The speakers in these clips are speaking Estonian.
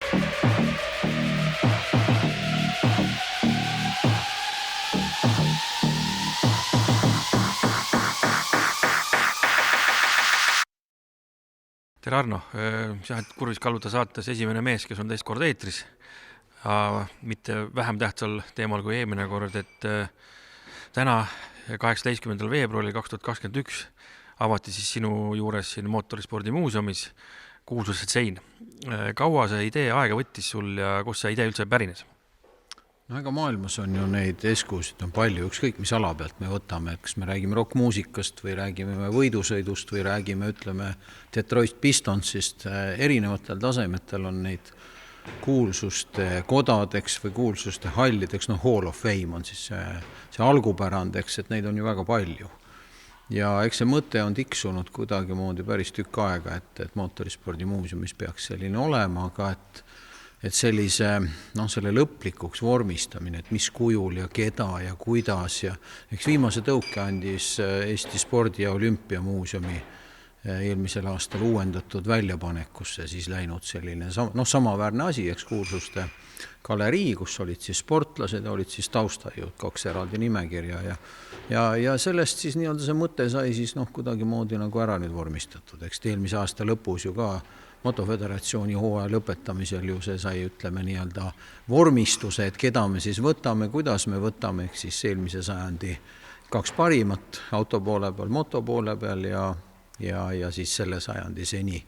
Tere Arno, sa oled Kurvis Kalluta saates esimene mees, kes on teist kord eetris, mitte vähem tähtsal teemal kui eelmine kord, et täna 18. veebruaril 2021 avati siis sinu juures siin Mootorispordi muuseumis kuulsused sein. Kaua see idee aega võttis sul ja kus see idee üldse pärines? No ega maailmas on ju neid eskusid on palju, ükskõik mis ala pealt me võtame, kas me räägime rockmuusikast või räägime võidusõidust või räägime, ütleme, Detroit Pistonsist, erinevatel tasemetel on neid kuulsuste kodadeks või kuulsuste hallideks, Hall of Fame on siis see algupärandeks, et neid on ju väga palju. Ja eks see mõte on tiksunud kuidagi moodi päris tükk aega, et Mootorispordi muuseumis peaks selline olema, aga et sellise, selle lõplikuks vormistamine, et mis kujul ja keda ja kuidas ja eks viimase tõuke andis Eesti Spordi- ja Olümpiamuuseumi eelmisel aastal uuendatud väljapanekusse siis läinud selline samaväärne asi, eks kuulsuste galerii, kus olid siis sportlased ja olid siis taustajõud, 2 eraldi nimekirja ja sellest siis nii-öelda see mõte sai siis kuidagi moodi nagu ära nüüd vormistatud, eks eelmise aasta lõpus ju ka Motoföderatsiooni hooaja lõpetamisel ju see sai, ütleme, nii-öelda vormistuse, et keda me siis võtame, kuidas me võtame, ehk siis eelmise sajandi 2 parimat auto poole peal, moto poole peal ja siis selle sajandi seni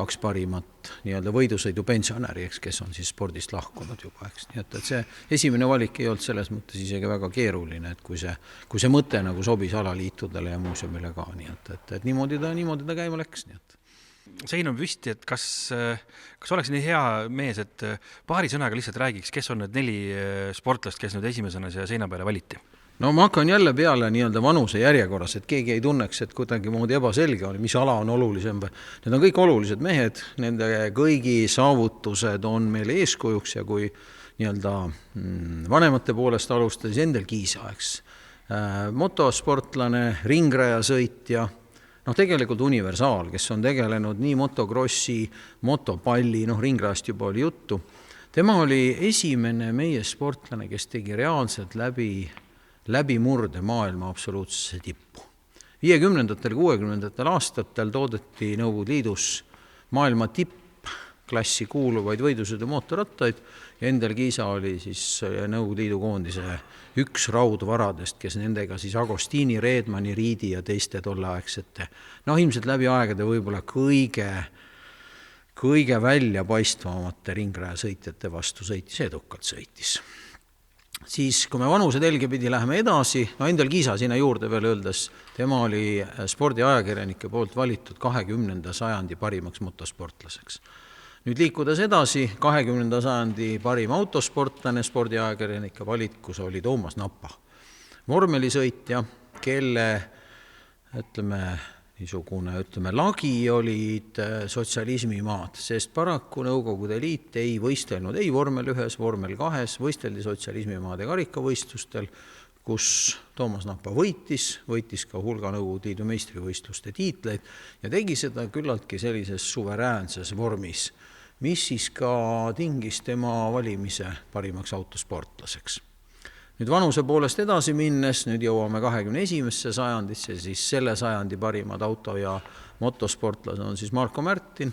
2 parimat nii-öelda võidusõidu pensionäri, eks, kes on siis spordist lahkunud juba, eks. Nii et see esimene valik ei olnud selles mõttes isegi väga keeruline, et kui see mõte nagu sobis alaliitudele ja muuseumile ka, nii et niimoodi ta käima läks, nii et. Sein on püsti, et kas oleks nii hea mees, et paari sõnaga lihtsalt räägiks, kes on need 4 sportlast, kes nüüd esimesena siia seina peale valiti? No ma hakkan jälle peale nii-öelda vanuse järjekorras, et keegi ei tunneks, et kuidagi moodi ebaselge oli, mis ala on olulisem. Need on kõik olulised mehed, nende kõigi saavutused on meil eeskujuks ja kui nii-öelda vanemate poolest alustas Endel Kiisa, eks, motosportlane, ringrajasõitja, tegelikult universaal, kes on tegelenud nii motokrossi, motopalli, ringrajast juba oli juttu. Tema oli esimene meie sportlane, kes tegi reaalselt läbi murde maailma absoluutsesse tippu. 50. 60. aastatel toodeti Nõukogude Liidus maailma tippklassi kuuluvaid võidusõidu mootorrattaid ja Endel Kiisa oli siis Nõukogude Liidu koondise üks raudvaradest, kes nendega siis Agostini, Reedmani, Riidi ja teiste tolleaegsete, ilmselt läbi aegade võib-olla kõige väljapaistvamate ringrajasõitjate vastu edukalt sõitis. Siis, kui me vanuse telge pidi läheme edasi, Endel Kiisa sinna juurde veel öeldes, tema oli spordiajakirjanike poolt valitud 20. sajandi parimaks motosportlaseks. Nüüd liikudes edasi, 20. sajandi parim autosportlane spordiajakirjanike valikus oli Toomas Napa. Vormelisõitja, kelle, niisugune lagi olid sotsialismi maad, sest paraku Nõukogude Liit ei võistelnud ei vormel 1, vormel 2, võisteldi sotsialismi maade karikavõistlustel, kus Toomas Napa võitis ka hulga Nõukogude Liidu meistrivõistluste tiitleid ja tegi seda küllaltki sellises suveräänses vormis, mis siis ka tingis tema valimise parimaks autosportlaseks. Nüüd vanuse poolest edasi minnes, nüüd jõuame 21. sajandisse, siis selle sajandi parimad auto- ja motosportlased on siis Marko Märtin,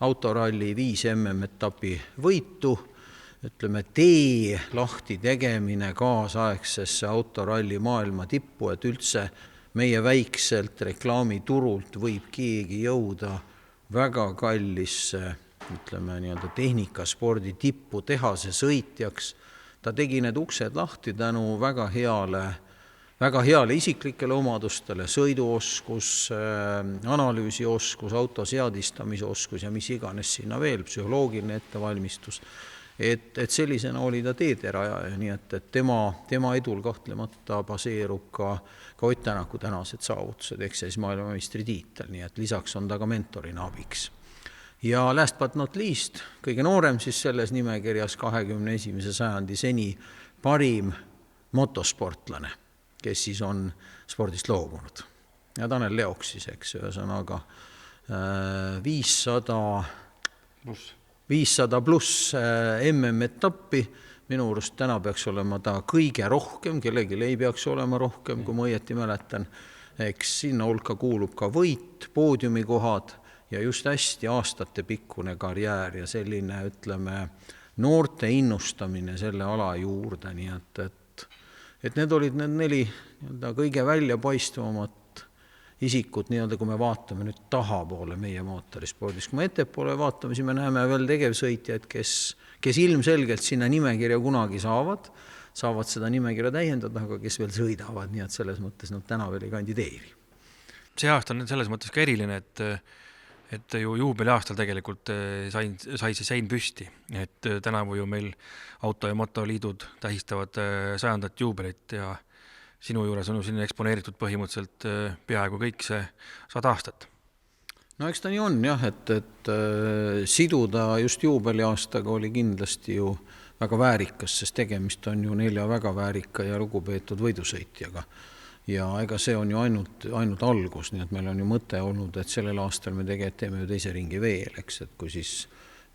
autoralli 5 MM-etapi võitu, tee lahti tegemine kaasaegsesse autoralli maailma tippu, et üldse meie väikselt reklaamiturult võib keegi jõuda väga kallisse tehnikaspordi tippu tehase sõitjaks. Ta tegi need uksed lahti tänu väga heale isiklikele omadustele, sõiduoskus, analüüsioskus, auto seadistamise oskus ja mis iganes sinna veel, psühholoogiline ettevalmistus. Et sellisena oli ta teederajaja, nii et tema edul kahtlemata baseerub ka Ott Tänaku tänased saavutused, ehk siis maailmameistri tiitel, nii et lisaks on ta ka mentorina abiks. Ja last but not least, kõige noorem siis selles nimekirjas 21. sajandi seni parim motosportlane, kes siis on spordist loobunud. Ja Tanel Leoks siis, eks, ühesõnaga 500 500 pluss MM-etappi, minu arust täna peaks olema ta kõige rohkem, kellelgi ei peaks olema rohkem, kui ma õieti mäletan. Eks sinna hulka kuulub ka võit, poodiumikohad ja just hästi aastate pikkune karjäär ja selline, ütleme, noorte innustamine selle ala juurde, nii et need olid need 4 kõige väljapaistvamat isikud, kui me vaatame nüüd taha poole meie mootorispordis. Kui me ettepoole vaatame, siis me näeme veel tegevsõitjaid, kes ilmselgelt sinna nimekirja kunagi saavad seda nimekirja täiendada, aga kes veel sõidavad, nii et selles mõttes nad täna veel ei kandideeri. See aasta on selles mõttes ka eriline, et ju juubeli aastal tegelikult sai see sein püsti, et tänavu ju meil auto- ja motoliidud tähistavad 100. juubelit ja sinu juures on ju sinna eksponeeritud põhimõtteliselt peaaegu kõik see 100 aastat. No eks ta nii on jah, et siduda just juubeliaastaga oli kindlasti ju väga väärikas, sest tegemist on ju 4 väga väärika ja lugupeetud võidusõitjaga. Ja ega see on ju ainult algus, nii et meil on ju mõte olnud, et sellel aastal me tegelikult teeme ju teise ringi veel, eks, et kui siis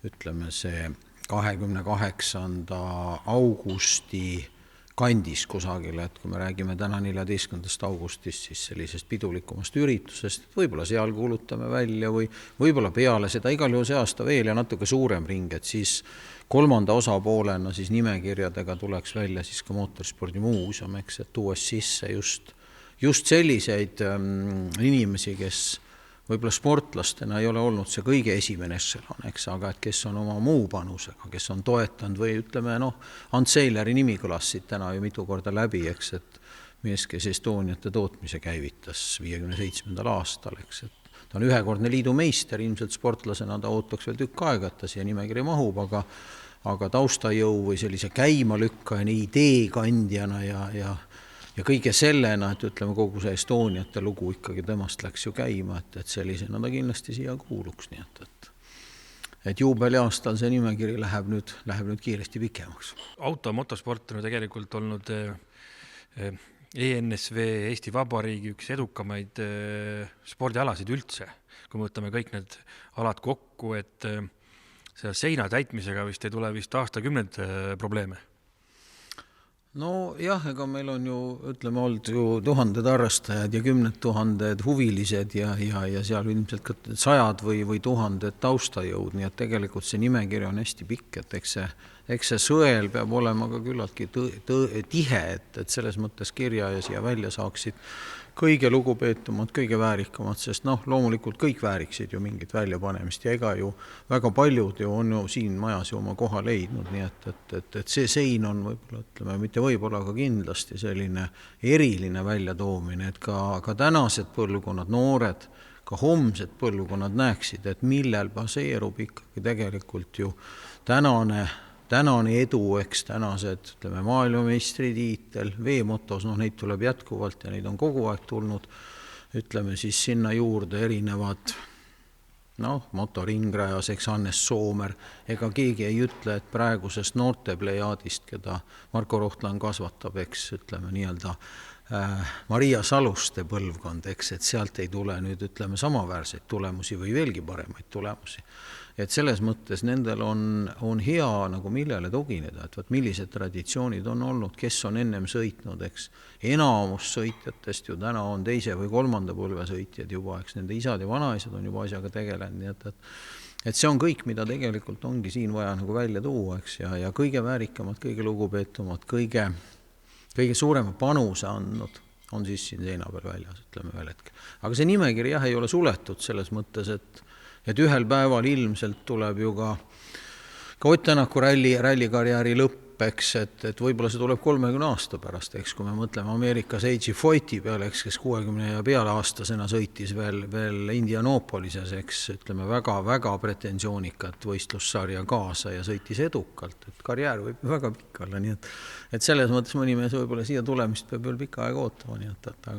ütleme see 28. augusti kandis kusagile, et kui me räägime täna 14. augustist, siis sellisest pidulikumast üritusest, võib-olla seal kuulutame välja või võib-olla peale seda igal juhul see aasta veel ja natuke suurem ring, et siis 3. osapoolena siis nimekirjadega tuleks välja siis ka mootorspordimuuseum, eks, et tuues sisse just selliseid inimesi, kes võib-olla sportlastena ei ole olnud see kõige esimene ešelon, eks, aga et kes on oma muu panusega, kes on toetanud või ütleme, Ants Seileri nimi kõlas siit täna ju mitu korda läbi, eks, et mees, kes Estoniate tootmise käivitas 57. aastal, eks, et ta on ühekordne liidu meister, ilmselt sportlasena ta ootaks veel tükk aega, et ta siia nimekiri mahub, aga taustajõu või sellise käimalükkajana, ideekandjana ja kõige sellena, et ütleme kogu see Estoniate lugu ikkagi temast läks ju käima, et sellisena ta kindlasti siia kuuluks, nii et juubeli aastal see nimekiri läheb nüüd kiiresti pikemaks. Auto- ja motosport on tegelikult olnud ENSV Eesti Vabariigi üks edukamaid spordialasid üldse. Kui me võtame kõik need alad kokku, et selle seina täitmisega vist ei tule vist aastakümneid probleeme. No jah, ega meil on ju, ütleme, olnud ju 1000 harrastajad ja 10 000 huvilised ja seal ilmselt ka 100 või 1000 taustajõud, nii et tegelikult see nimekiri on hästi pikk, et eks see sõel peab olema ka küllaltki tihe, et selles mõttes kirja ja siia välja saaksid kõige lugupeetumad, kõige väärikamad, sest loomulikult kõik vääriksid ju mingit väljapanemist ja ega ju väga paljud ju on ju siin majas ju oma koha leidnud, nii et see sein on võib-olla, ütleme, mitte võib-olla, aga kindlasti selline eriline väljatoomine, et ka tänased põlvkonnad, noored, ka homsed põlvkonnad näeksid, et millel baseerub ikkagi tegelikult ju tänane edu, eks tänased, ütleme, maailmameistritiitel, veemotos, neid tuleb jätkuvalt ja neid on kogu aeg tulnud, ütleme siis sinna juurde erinevad, motoringrajas, eks Hannes Soomer, ega keegi ei ütle, et praegusest noorte plejaadist, keda Marko Rohtlan kasvatab, eks, ütleme, nii-öelda Maria Saluste põlvkond, eks, et sealt ei tule nüüd, ütleme, samaväärseid tulemusi või veelgi paremaid tulemusi. Et selles mõttes nendel on hea nagu millele tugineda, et millised traditsioonid on olnud, kes on ennem sõitnud, eks. Enamus sõitjatest ju täna on 2. või 3. põlve sõitjad juba, eks nende isad ja vanaisad on juba asjaga tegelenud, nii et see on kõik, mida tegelikult ongi siin vaja nagu välja tuua, eks, ja kõige väärikamad, kõige lugupeetumad, kõige suurema panuse andnud on siis siin seina peal väljas, ütleme veel hetkel. Aga see nimekiri jah ei ole suletud selles mõttes, et ühel päeval ilmselt tuleb ju ka Ott Tänaku rallikarjääri lõpp, eks, et võib-olla see tuleb 30 aasta pärast, eks, kui me mõtleme Ameerikas A.J. Foyt'i peale, eks, kes 60 ja peale aastasena sõitis veel Indianapolises, eks, ütleme, väga pretensioonikat võistlussarja kaasa ja sõitis edukalt, et karjäär võib väga pikk olla, nii et selles mõttes mõni mees võib-olla siia tulemist peab veel pikka aega ootama, nii et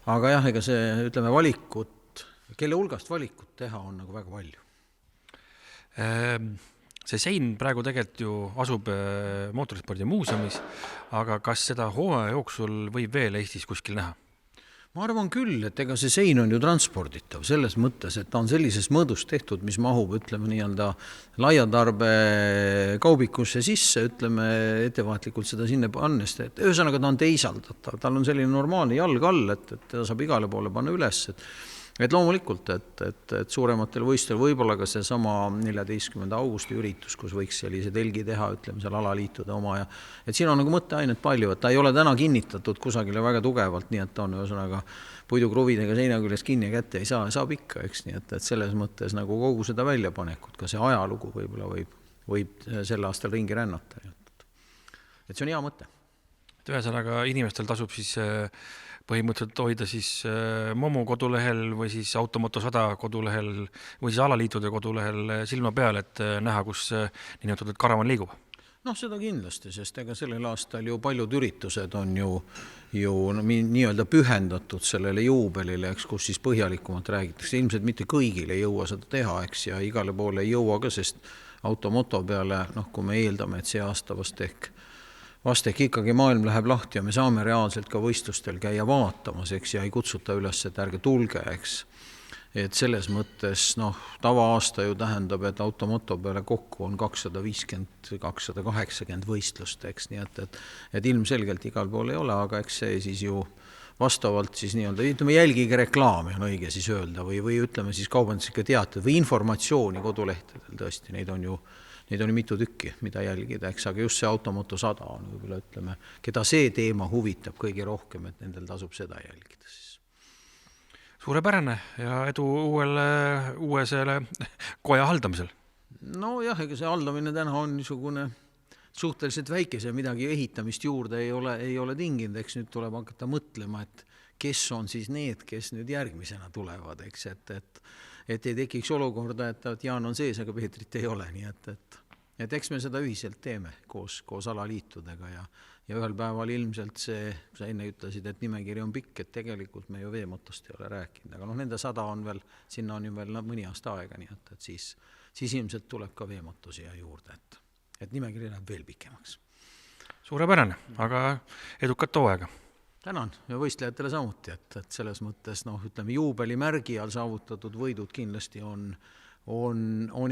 aga jah, ega see, ütleme, valikut, kelle hulgast valikut teha on nagu väga palju. See sein praegu tegelikult ju asub mootorispordi muuseumis, aga kas seda hooaja jooksul võib veel Eestis kuskil näha? ma arvan küll, et ega see sein on ju transporditav selles mõttes, et ta on sellises mõõdus tehtud, mis mahub, ütleme nii-öelda laiatarbe kaubikusse sisse, ütleme ettevaatlikult seda sinna annes, et ühesõnaga ta on teisaldatav, tal on selline normaalne jalg all, et ta saab igale poole panna üles, et loomulikult, et suurematel võistlustel võib-olla ka see sama 14. augusti üritus, kus võiks sellise telgi teha, ütleme seal alaliitude oma ja et siin on nagu mõtteainet palju, et ta ei ole täna kinnitatud kusagile väga tugevalt, nii et ta on ühesõnaga puidukruvidega seina küljes kinni ja kätte ei saa, saab ikka, eks, nii et selles mõttes nagu kogu seda väljapanekut, ka see ajalugu võib-olla võib sel aastal ringi rännata. Et see on hea mõte. Ühesõnaga inimestel tasub siis põhimõtteliselt hoida siis Momu kodulehel või siis Automoto 100 kodulehel või siis alaliitude kodulehel silma peal, et näha, kus niinimetatud karavan liigub. Noh, seda kindlasti, sest ega sellel aastal ju paljud üritused on ju nii-öelda pühendatud sellele juubelile, eks, kus siis põhjalikumalt räägitakse. Ilmselt mitte kõigil ei jõua seda teha, eks, ja igale poole ei jõua ka, sest Automoto peale, kui me eeldame, et see aasta vast ehk ikkagi maailm läheb lahti ja me saame reaalselt ka võistlustel käia vaatamas, eks, ja ei kutsuta üles, et ärge tulge, eks. Et selles mõttes, tava-aasta ju tähendab, et Automoto peale kokku on 250-280 võistlust, eks, nii et ilmselgelt igal pool ei ole, aga eks see siis ju vastavalt siis nii-öelda, ütleme jälgige reklaami on õige siis öelda või ütleme siis kaubanduslikke teated või informatsiooni kodulehtedel tõesti, neid on ju mitu tükki, mida jälgida, eks, aga just see Automoto 100 on võib-olla, ütleme, keda see teema huvitab kõige rohkem, et nendel tasub seda jälgida siis. Suurepärane ja edu uue selle koja haldamisel. No jah, ega see haldamine täna on niisugune suhteliselt väikese, midagi ehitamist juurde ei ole tinginud, eks nüüd tuleb hakata mõtlema, et kes on siis need, kes nüüd järgmisena tulevad, eks, et ei tekiks olukorda, et Jaan on sees, aga Peetrit ei ole, nii et eks me seda ühiselt teeme koos alaliitudega ja ühel päeval ilmselt see, kui sa enne ütlesid, et nimekiri on pikk, et tegelikult me ju veemotost ei ole rääkinud, aga nende 100 on veel, sinna on ju veel mõni aasta aega, nii et siis ilmselt tuleb ka veemoto siia juurde, et nimekiri läheb veel pikemaks. Suurepärane, aga edukat hooaega. Tänan ja võistlejatele samuti, et selles mõttes, ütleme, juubelimärgi all saavutatud võidud kindlasti on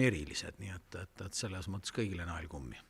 erilised, nii et selles mõttes kõigile naelkummi.